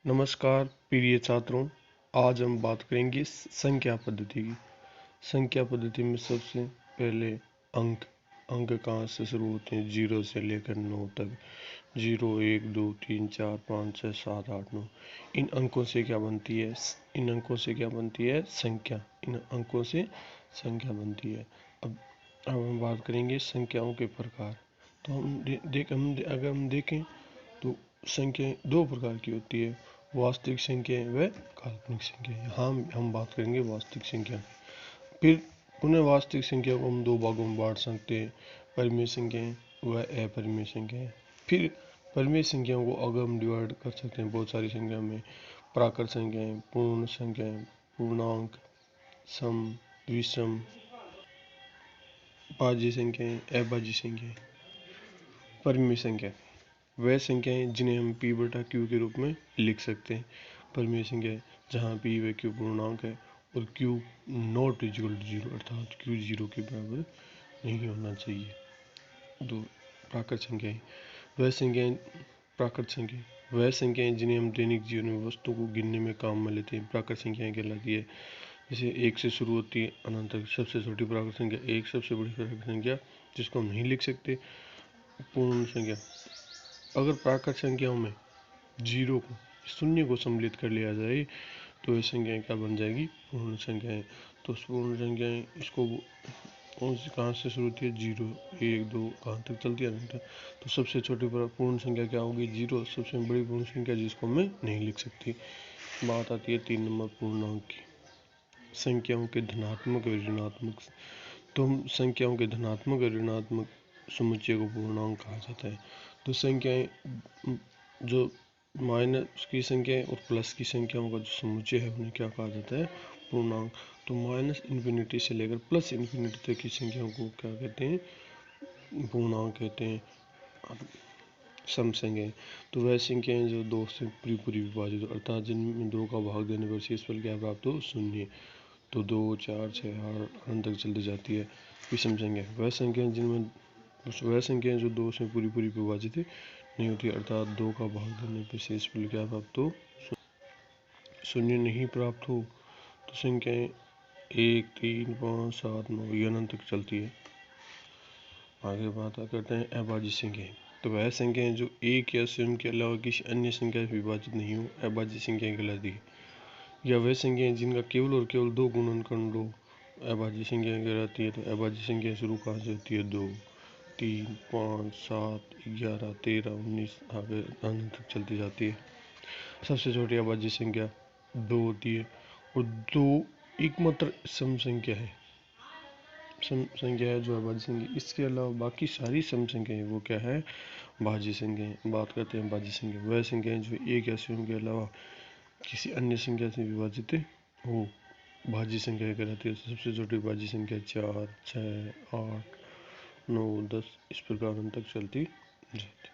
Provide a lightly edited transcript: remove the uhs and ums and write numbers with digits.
नमस्कार प्रिय छात्रों। आज हम बात करेंगे संख्या पद्धति की। संख्या पद्धति में सबसे पहले अंक अंक कहाँ से शुरू होते हैं? 0 से लेकर 9 तक। 0 1 2 3 4 5 6 7 8 9। इन अंकों से क्या बनती है? इन अंकों से क्या बनती है? संख्या। इन अंकों से संख्या बनती है। अब हम बात करेंगे संख्याओं के प्रकार। तो अगर हम देखें तो संख्याएं दो प्रकार की होती है, वास्तविक संख्याएं व काल्पनिक संख्याएं। हम बात करेंगे वास्तविक संख्या। फिर पुनः वास्तविक संख्या को हम दो भागों में बांट सकते हैं, परिमेय संख्याएं व अपरिमेय संख्याएं। फिर परिमेय संख्याओं को अगर हम डिवाइड कर सकते हैं बहुत सारी संख्या में, प्राकृत संख्याएं, पूर्ण संख्याएं, पूर्णांक, सम, विषम, भाज्य संख्याएं, अभाज्य संख्याएं। परिमेय संख्या वह संख्याएं जिन्हें हम p बटा q के रूप में लिख सकते हैं। परिमेय संख्या जहाँ p व q पूर्णांक है और q नॉट इक्वल टू 0 अर्थात q 0 के बराबर नहीं होना चाहिए। दो प्राकृत संख्याएं वह संख्याएं जिन्हें हम दैनिक जीवन में वस्तु को गिनने में काम में लेते हैं, प्राकृत संख्याएं कहलाती है। जैसे 1 से शुरू होती है अनंत तक। सबसे छोटी प्राकृत संख्या 1, सबसे बड़ी प्राकृत संख्या जिसको हम नहीं लिख सकते पूर्ण संख्या। अगर प्राकृत संख्याओं में 0 को शून्य को सम्मिलित कर लिया जाए तो यह संख्याएं क्या बन जाएगी? पूर्ण संख्याएं। तो पूर्ण संख्याएं इसको कौन सी कहाँ से शुरू होती है? 0 1 2 कहाँ तक चलती है? तो सबसे छोटी पूर्ण संख्या क्या होगी? 0। सबसे बड़ी पूर्ण संख्या जिसको मैं नहीं लिख सकती। बात आती है 3 नंबर पूर्णांक की, संख्याओं के धनात्मक और ऋणात्मक। तो हम संख्याओं के धनात्मक और ऋणात्मक समुच्चय को पूर्णांक कहा जाता है। तो संख्याएं जो माइनस की संख्याएं और प्लस की संख्याओं का जो समुच्चय है उन्हें क्या कहा जाता है? पूर्णांक। तो माइनस इन्फिनिटी से लेकर प्लस इन्फिनिटी तक की संख्याओं को क्या कहते हैं? पूर्णांक कहते हैं। सम संख्याएं तो वह संख्याएं जो 2 से पूरी विभाजित अर्थात जिनमें 2 का भाग देने पर शेषफल क्या प्राप्त हो? 0। तो 2 4 6 8 अनंत तक चलती जाती है। विषम संख्या वह संख्याएं जो 2 से पूरी विभाजित नहीं होती अर्थात 2 का भाग देने पर शेषफल क्या प्राप्त हो? 0 नहीं प्राप्त हो। तो संख्याएं 1 3 5 7 9 ये अनंत तक चलती है। आगे बात करते हैं अभाज्य संख्याएं। तो वह संख्याएं जो एक या स्वयं के अलावा किसी अन्य संख्या से विभाजित नहीं हो अभाज्य संख्याएं कहलाती है। या वह संख्याएं जिनका केवल और केवल 2 गुणनखंड दो अभाज्य संख्याएं कहलाती है। तो अभाज्य संख्या शुरू कहाँ से होती है? 2 3 5 7 11 13 19 आगे अनंत तक चलती जाती है। सबसे छोटी अभाज्य संख्या 2 होती है और 2 एकमात्र सम संख्या है। सम संख्या है जो अभाज्य संख्या। इसके अलावा बाकी सारी सम संख्याएं वो क्या है? भाज्य संख्याएं। बात करते हैं भाज्य संख्या वह संख्याएं जो एक या स्वयं के अलावा किसी अन्य संख्या से विभाजित हो भाज्य संख्या कहलाती है। सबसे छोटी भाज्य संख्या 4 6 8 9 10 इस प्रकार तक चलती जाती है।